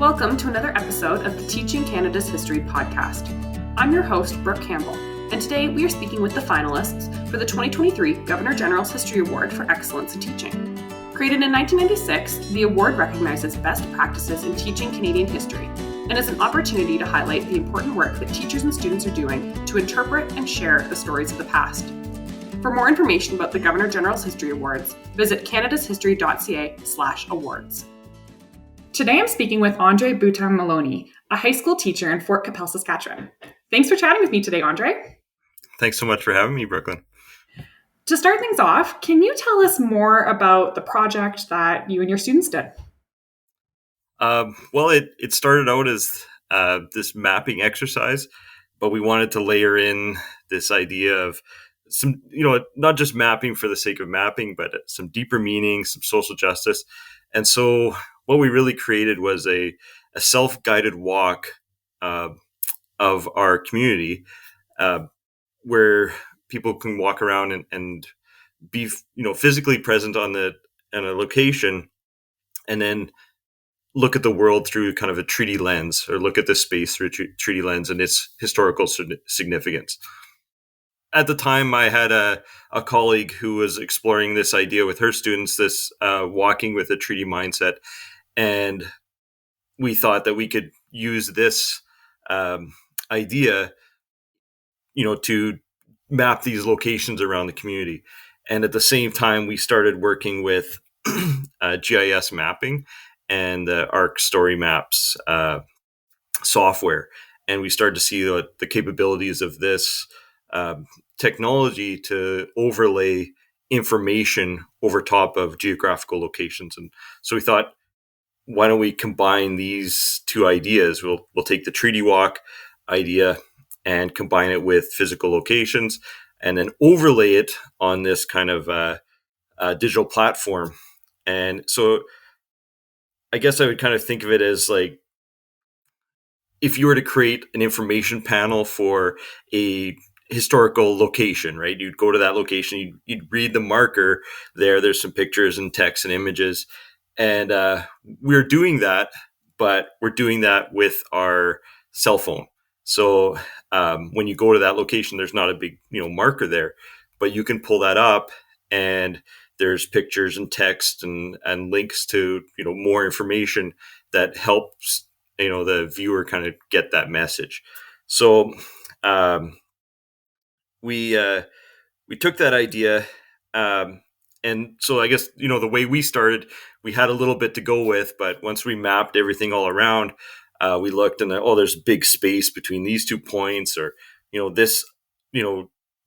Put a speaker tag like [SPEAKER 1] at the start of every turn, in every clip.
[SPEAKER 1] Welcome to another episode of the Teaching Canada's History podcast. I'm your host, Brooke Campbell, and today we are speaking with the finalists for the 2023 Governor-General's History Award for Excellence in Teaching. Created in 1996, the award recognizes best practices in teaching Canadian history and is an opportunity to highlight the important work that teachers and students are doing to interpret and share the stories of the past. For more information about the Governor-General's History Awards, visit canadashistory.ca/awards. Today I'm speaking with Butam Maloney, a high school teacher in Fort Qu'Appelle, Saskatchewan. Thanks for chatting with me today, Andre.
[SPEAKER 2] Thanks so much for having me, Brooklyn.
[SPEAKER 1] To start things off, can you tell us more about the project that you and your students did?
[SPEAKER 2] It started out as this mapping exercise, but we wanted to layer in this idea of some, not just mapping for the sake of mapping, but some deeper meaning, some social justice. And so what we really created was a self-guided walk of our community where people can walk around and be, physically present on a location, and then look at the world through kind of a treaty lens, or look at the space through a treaty lens and its historical significance. At the time, I had a colleague who was exploring this idea with her students, this walking with a treaty mindset. And we thought that we could use this idea, to map these locations around the community. And at the same time, we started working with GIS mapping and the ARC Story Maps software. And we started to see the capabilities of this technology to overlay information over top of geographical locations. And so we thought, why don't we combine these two ideas? We'll take the treaty walk idea and combine it with physical locations, and then overlay it on this kind of digital platform. And so I guess I would kind of think of it as like, if you were to create an information panel for a historical location, right? You'd go to that location, you'd read the marker there. There's some pictures and text and images. And we're doing that, but we're doing that with our cell phone. So when you go to that location, there's not a big, marker there, but you can pull that up, and there's pictures and text and links to, more information that helps, the viewer kind of get that message. So we took that idea. And so I guess, the way we started, we had a little bit to go with, but once we mapped everything all around, we looked and there's big space between these 2 points, or,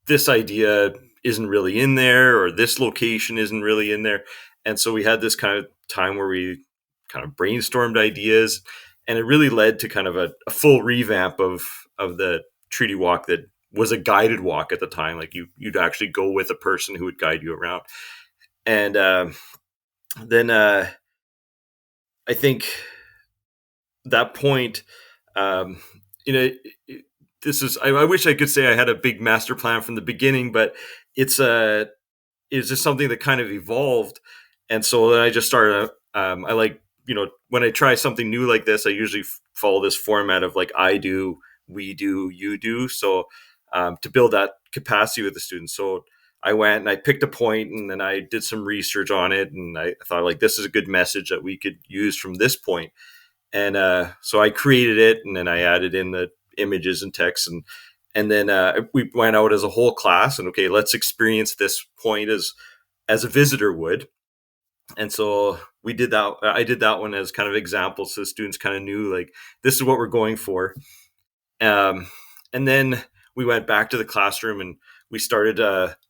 [SPEAKER 2] this idea isn't really in there, or this location isn't really in there. And so we had this kind of time where we kind of brainstormed ideas, and it really led to kind of a full revamp of the treaty walk that was a guided walk at the time. Like you'd actually go with a person who would guide you around. And then I think that point, this is, I wish I could say I had a big master plan from the beginning, but it's just something that kind of evolved. And so then I just started, I like, when I try something new like this, I usually follow this format of like, I do, we do, you do. So to build that capacity with the students. So I went and I picked a point, and then I did some research on it, and I thought, like, this is a good message that we could use from this point. And so I created it, and then I added in the images and text, and then we went out as a whole class, and okay, let's experience this point as a visitor would. And so we did that. I did that one as kind of examples, so the students kind of knew, like, this is what we're going for. And then we went back to the classroom, and we started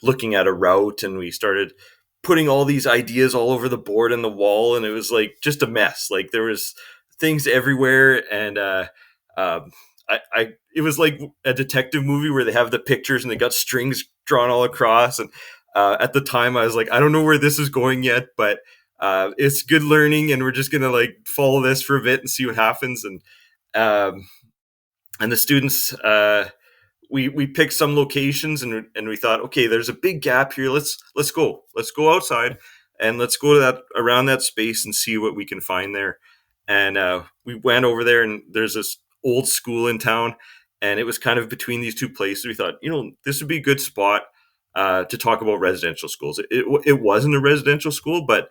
[SPEAKER 2] looking at a route, and we started putting all these ideas all over the board and the wall, and it was like just a mess. Like there was things everywhere, and it was like a detective movie where they have the pictures and they got strings drawn all across. And at the time, I was like, I don't know where this is going yet, but it's good learning, and we're just gonna like follow this for a bit and see what happens. And the students. We picked some locations, and we thought, okay, there's a big gap here. Let's go outside, and let's go to around that space and see what we can find there. And we went over there, and there's this old school in town, and it was kind of between these two places. We thought, this would be a good spot to talk about residential schools. It wasn't a residential school, but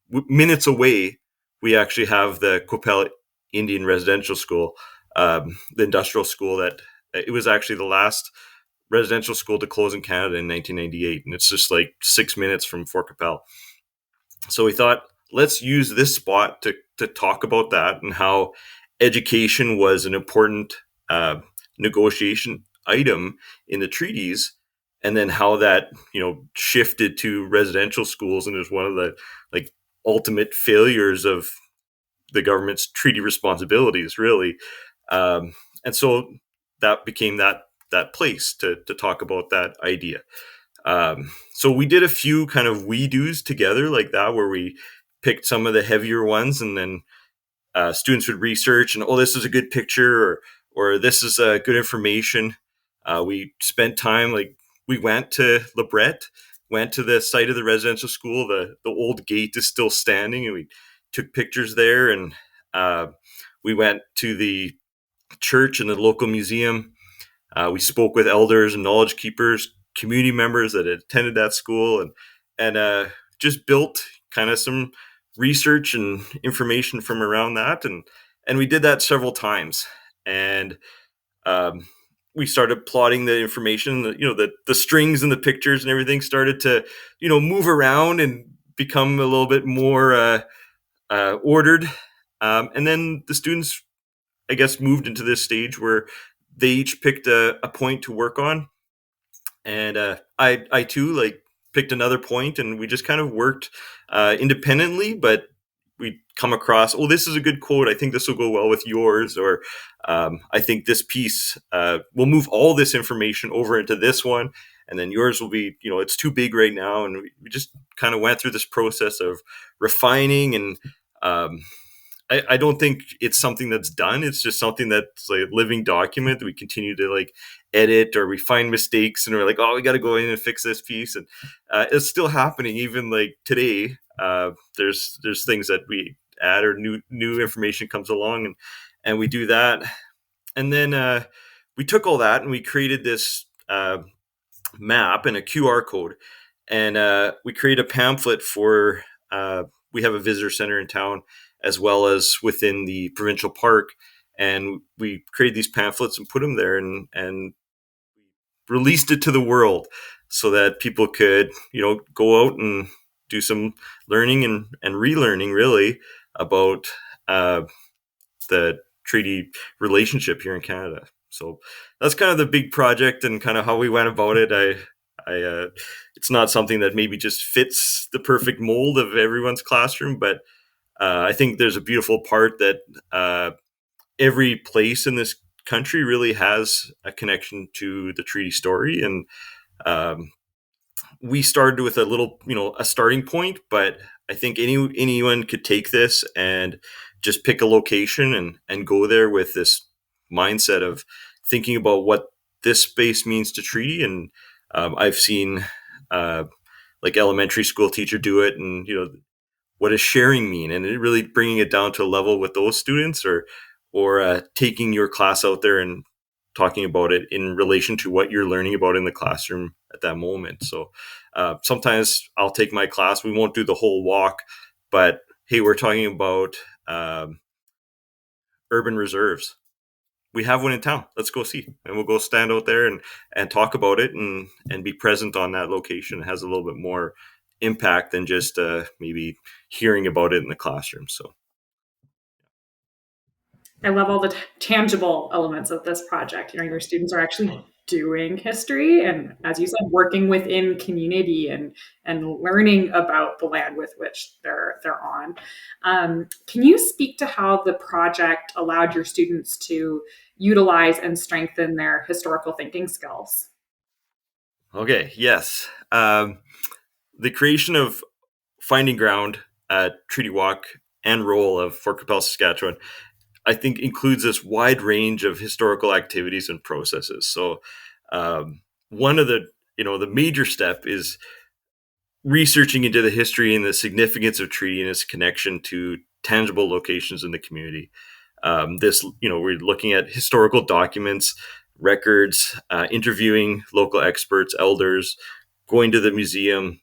[SPEAKER 2] minutes away, we actually have the Qu'Appelle Indian Residential School, the industrial school that it was actually the last residential school to close in Canada in 1998. And it's just like 6 minutes from Fort Qu'Appelle. So we thought, let's use this spot to talk about that and how education was an important negotiation item in the treaties, and then how that shifted to residential schools and is one of the ultimate failures of the government's treaty responsibilities, really. And so that became that place to talk about that idea. So we did a few kind of we-dos together like that, where we picked some of the heavier ones, and then students would research and, this is a good picture, or this is good information. We spent time, we went to Lebret, went to the site of the residential school. The old gate is still standing, and we took pictures there. And we went to the church and the local museum. We spoke with elders and knowledge keepers, community members that had attended that school, and just built kind of some research and information from around that. And we did that several times. And we started plotting the information, the strings and the pictures and everything started to, move around and become a little bit more ordered. And then the students, I guess, moved into this stage where they each picked a point to work on. And I too, picked another point, and we just kind of worked independently, but we come across, this is a good quote. I think this will go well with yours, or I think this piece, we'll move all this information over into this one, and then yours will be, it's too big right now. And we just kind of went through this process of refining. And I don't think it's something that's done. It's just something that's like a living document that we continue to edit, or we find mistakes and we're like, we got to go in and fix this piece. And it's still happening even today. There's things that we add, or new information comes along, and we do that. And then we took all that and we created this map and a QR code, and we created a pamphlet for we have a visitor center in town as well as within the provincial park, and we created these pamphlets and put them there, and released it to the world so that people could go out and do some learning and relearning, really, about the treaty relationship here in Canada. So that's kind of the big project and kind of how we went about it. It's not something that maybe just fits the perfect mold of everyone's classroom, but I think there's a beautiful part that every place in this country really has a connection to the treaty story. And we started with a little, a starting point, but I think anyone could take this and just pick a location and go there with this mindset of thinking about what this space means to treaty. And I've seen elementary school teacher do it, and what does sharing mean, and it really bringing it down to a level with those students, or taking your class out there and talking about it in relation to what you're learning about in the classroom at that moment. So sometimes I'll take my class, we won't do the whole walk, but hey, we're talking about urban reserves. We have one in town. Let's go see. And we'll go stand out there and talk about it and be present on that location. It has a little bit more impact than just maybe hearing about it in the classroom. So
[SPEAKER 1] I love all the tangible elements of this project. Your students are actually doing history, and as you said, working within community and learning about the land with which they're on. Can you speak to how the project allowed your students to utilize and strengthen their historical thinking skills?
[SPEAKER 2] Okay, yes. The creation of Finding Ground, Treaty Walk, and Roll of Fort Qu'Appelle, Saskatchewan, I think includes this wide range of historical activities and processes. So one of the major step is researching into the history and the significance of treaty and its connection to tangible locations in the community. We're looking at historical documents, records, interviewing local experts, elders, going to the museum,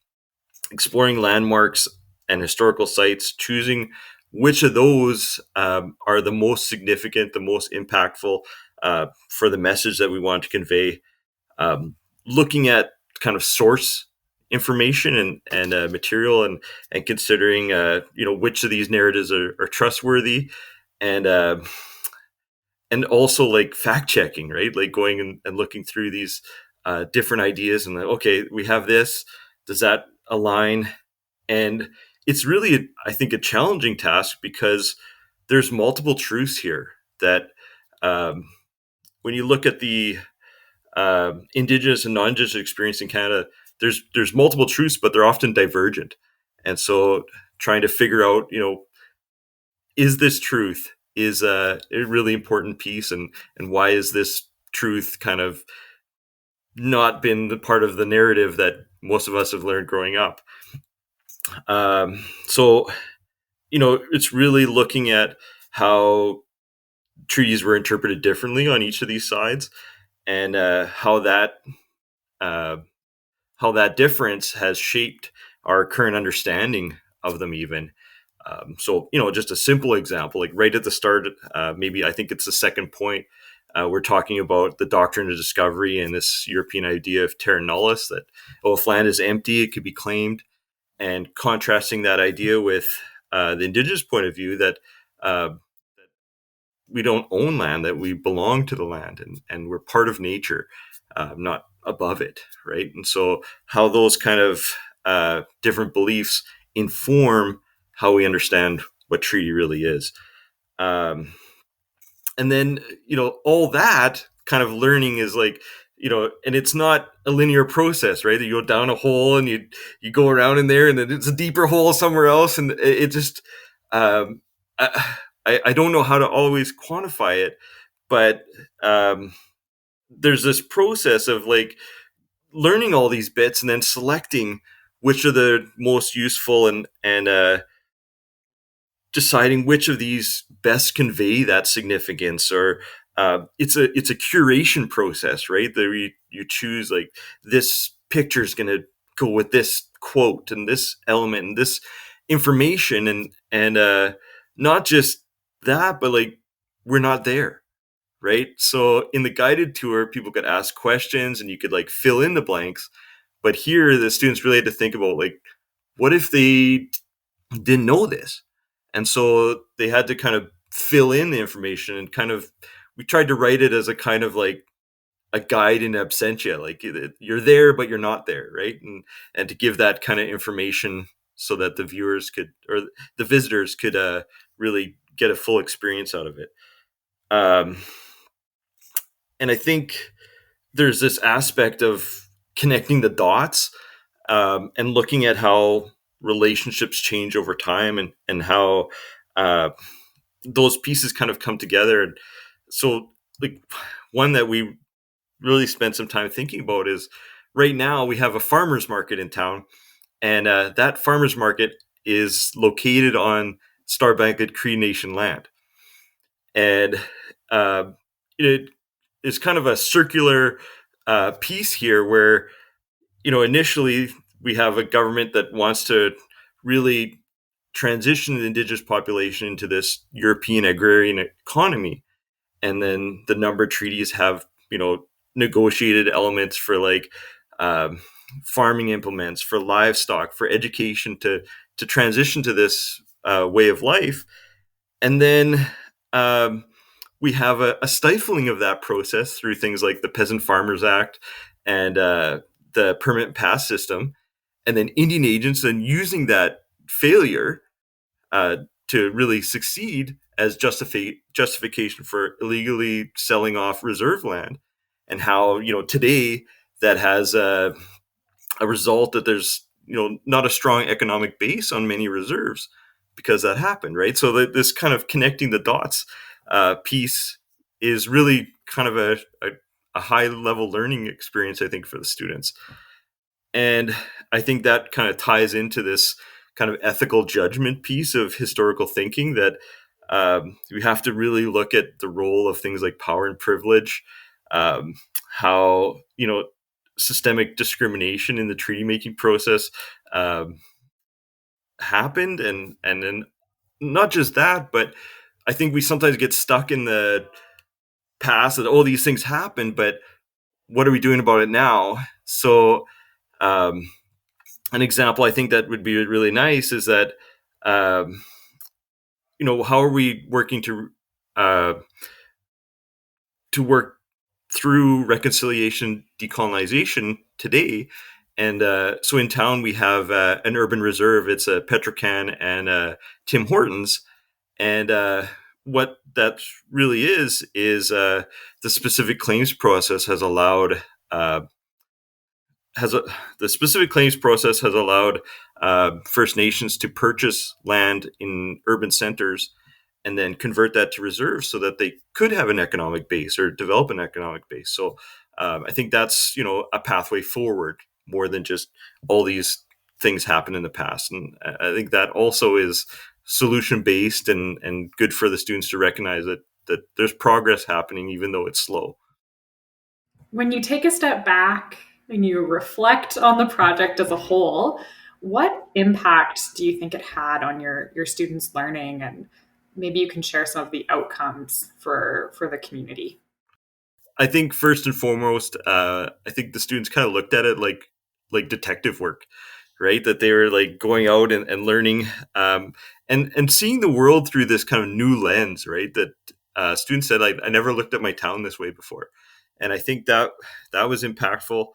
[SPEAKER 2] exploring landmarks and historical sites, choosing which of those are the most significant, the most impactful for the message that we want to convey. Looking at kind of source information and material and considering which of these narratives are trustworthy and and also like fact checking, right? Like going and looking through these different ideas and like, okay, we have this. Does that align? And it's really, I think, a challenging task because there's multiple truths here that um, when you look at the Indigenous and non-Indigenous experience in Canada, there's multiple truths, but they're often divergent. And so trying to figure out, is this truth is a really important piece, and why is this truth kind of not been the part of the narrative that most of us have learned growing up. So, it's really looking at how treaties were interpreted differently on each of these sides, and uh, how that difference has shaped our current understanding of them even. Just a simple example, like right at the start, maybe I think it's the second point, we're talking about the doctrine of discovery and this European idea of terra nullius, that, if land is empty, it could be claimed, and contrasting that idea with the Indigenous point of view that uh, we don't own land, that we belong to the land, and we're part of nature, not above it, right? And so how those kind of different beliefs inform how we understand what treaty really is. Um, and then, all that kind of learning is like, and it's not a linear process, right? You go down a hole and you go around in there and then it's a deeper hole somewhere else. And it just, um, I don't know how to always quantify it, but there's this process of like learning all these bits and then selecting which are the most useful and deciding which of these best convey that significance. Or it's a curation process, right? That you choose like, this picture is going to go with this quote and this element and this information, and not just that, but like, we're not there, right? So in the guided tour, people could ask questions and you could like fill in the blanks. But here, the students really had to think about like, what if they didn't know this? And so they had to kind of fill in the information, and kind of, we tried to write it as a kind of like a guide in absentia, like you're there, but you're not there, right? And to give that kind of information so that the viewers could, or the visitors could really get a full experience out of it. Um, and I think there's this aspect of connecting the dots, and looking at how relationships change over time, and how uh, those pieces kind of come together. And so, like, one that we really spent some time thinking about is, right now we have a farmers market in town, and that farmers market is located on Star-Bankled Cree Nation land. And uh, it is kind of a circular piece here where, initially we have a government that wants to really transition the Indigenous population into this European agrarian economy. And then the number of treaties have, negotiated elements for like um, farming implements, for livestock, for education, to transition to this way of life. And then um, we have a stifling of that process through things like the Peasant Farmers Act and the permanent pass system, and then Indian agents then using that failure uh, to really succeed as justification for illegally selling off reserve land. And how, today that has a result that there's, not a strong economic base on many reserves because that happened, right? So that this kind of connecting the dots piece is really kind of a high level learning experience, I think, for the students. And I think that kind of ties into this kind of ethical judgment piece of historical thinking, that we have to really look at the role of things like power and privilege, um, how, systemic discrimination in the treaty making process um, happened. And then not just that, but I think we sometimes get stuck in the past that, oh, these things happened, but what are we doing about it now? So, um, an example I think that would be really nice is that, um, how are we working uh, to work through reconciliation, decolonization today? And so in town we have an urban reserve. It's a Petrocan and Tim Hortons, and what that really is the specific claims process has allowed uh, has a, the specific claims process has allowed First Nations to purchase land in urban centers and then convert that to reserves so that they could have an economic base or develop an economic base. So I think that's a pathway forward more than just all these things happen in the past. And I think that also is solution based and good for the students to recognize that there's progress happening even though it's slow.
[SPEAKER 1] When you take a step back and you reflect on the project as a whole, what impact do you think it had on your students' learning? And maybe you can share some of the outcomes for the community.
[SPEAKER 2] I think first and foremost, I think the students kind of looked at it like detective work, right? That they were like going out and learning, and seeing the world through this kind of new lens, right? That students said, I never looked at my town this way before, and I think that was impactful.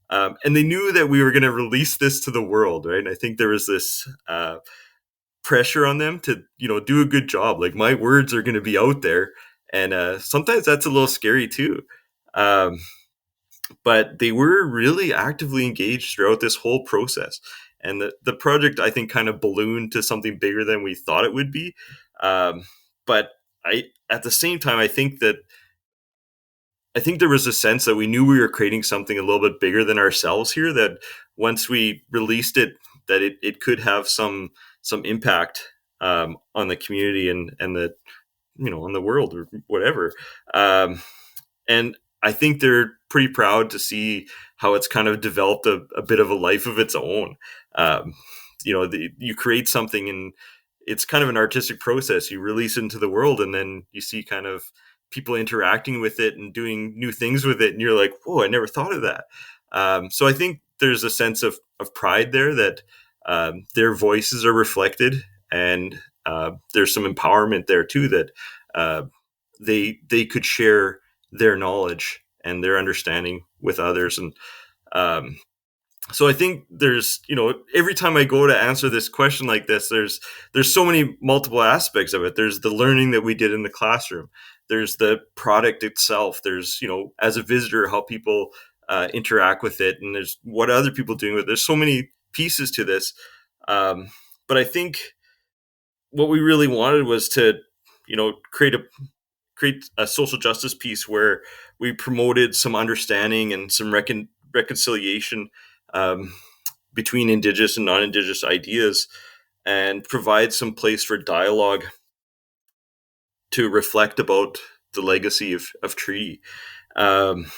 [SPEAKER 2] And they knew that we were going to release this to the world, right? And I think there was this pressure on them to do a good job. Like, my words are going to be out there, and sometimes that's a little scary too. Um, but they were really actively engaged throughout this whole process. And the project, I think, kind of ballooned to something bigger than we thought it would be. Um, but at the same time, I think there was a sense that we knew we were creating something a little bit bigger than ourselves here. That once we released it, that it could have some impact on the community and the on the world or whatever. And I think they're pretty proud to see how it's kind of developed a bit of a life of its own. Um, you create something, and it's kind of an artistic process. You release it into the world, and then you see kind of people interacting with it and doing new things with it, and you're like, "Whoa, I never thought of that." So I think there's a sense of pride there that their voices are reflected, and there's some empowerment there too, that uh, they could share their knowledge and their understanding with others. And um, so I think there's, every time I go to answer this question like this, there's so many multiple aspects of it. There's the learning that we did in the classroom. There's the product itself. There's, as a visitor, how people interact with it, and there's what other people doing with it. There's so many pieces to this. But I think what we really wanted was to, create a social justice piece where we promoted some understanding and some reconciliation um, between Indigenous and non-Indigenous ideas, and provide some place for dialogue to reflect about the legacy of treaty. Um,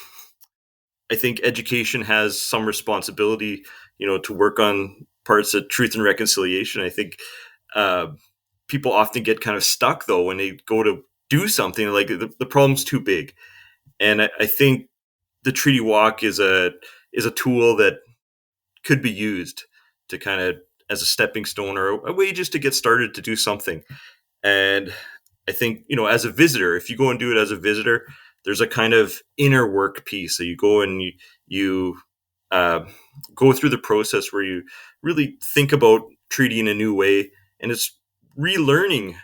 [SPEAKER 2] I think education has some responsibility, to work on parts of truth and reconciliation. I think uh, people often get kind of stuck though when they go to do something, like the problem's too big. And I think the treaty walk is a tool that could be used to kind of, as a stepping stone or a way just to get started to do something. And I think, as a visitor, if you go and do it as a visitor, there's a kind of inner work piece. So you go and you uh, go through the process where you really think about treaty in a new way, and it's relearning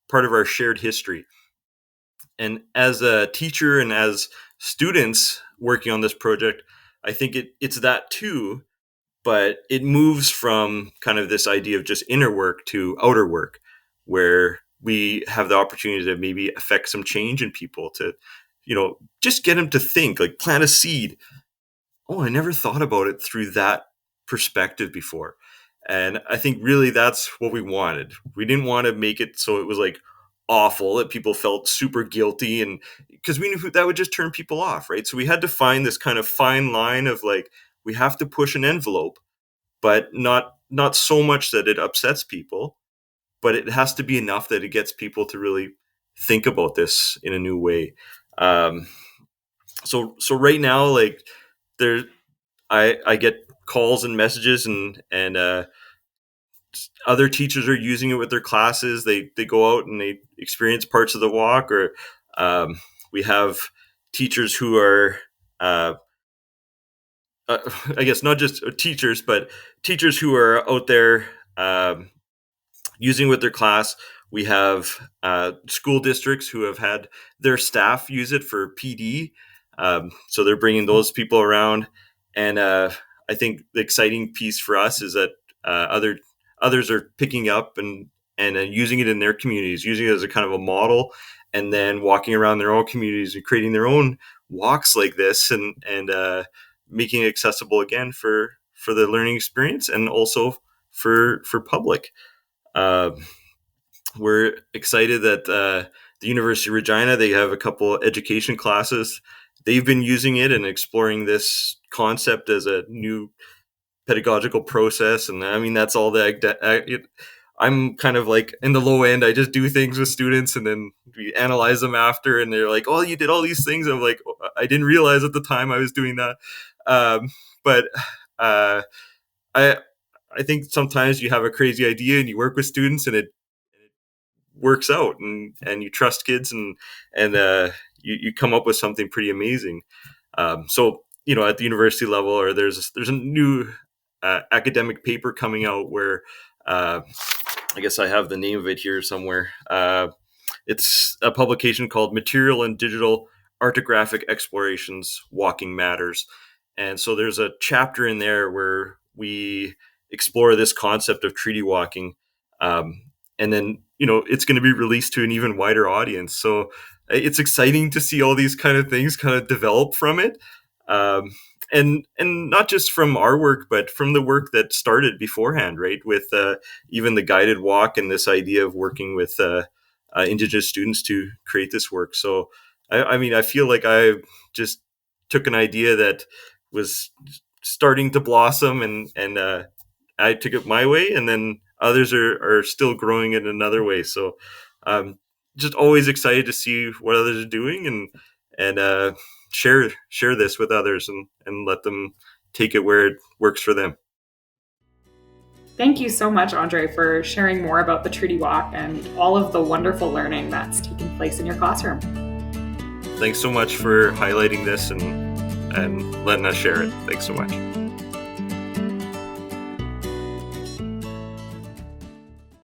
[SPEAKER 2] part of our shared history. And as a teacher and as students working on this project, I think it's that too, but it moves from kind of this idea of just inner work to outer work, where we have the opportunity to maybe affect some change in people, to, just get them to think, like plant a seed. Oh, I never thought about it through that perspective before. And I think really that's what we wanted. We didn't want to make it so it was like awful, that people felt super guilty, and because we knew that would just turn people off, right? So we had to find this kind of fine line of like, we have to push an envelope, but not so much that it upsets people, but it has to be enough that it gets people to really think about this in a new way. So right now, like, there, I get calls and messages, and other teachers are using it with their classes. They go out and they experience parts of the walk, or we have teachers who are, I guess not just teachers, but teachers who are out there using with their class. We have school districts who have had their staff use it for PD. So they're bringing those people around. And I think the exciting piece for us is that others are picking up and using it in their communities, using it as a kind of a model, and then walking around their own communities and creating their own walks like this, and making it accessible again for the learning experience, and also for public. We're excited that the University of Regina, they have a couple education classes. They've been using it and exploring this concept as a new pedagogical process. And I mean, that's all I'm kind of like in the low end. I just do things with students, and then we analyze them after, and they're like, oh, you did all these things. I'm like, I didn't realize at the time I was doing that. But I think sometimes you have a crazy idea and you work with students, and it works out, and you trust kids, and you come up with something pretty amazing. So, at the university level, or there's a new academic paper coming out where, I guess I have the name of it here somewhere. It's a publication called Material and Digital Artographic Explorations, Walking Matters. And so there's a chapter in there where we explore this concept of treaty walking. And then, it's going to be released to an even wider audience. So it's exciting to see all these kind of things kind of develop from it. And not just from our work, but from the work that started beforehand, right? With even the guided walk, and this idea of working with Indigenous students to create this work. So, I mean, I feel like I just took an idea that was starting to blossom, and I took it my way, and then others are still growing it another way. So just always excited to see what others are doing, and share this with others, and let them take it where it works for them.
[SPEAKER 1] Thank you so much, Andre, for sharing more about the Treaty Walk and all of the wonderful learning that's taking place in your classroom.
[SPEAKER 2] Thanks so much for highlighting this and letting us share it. Thanks so much.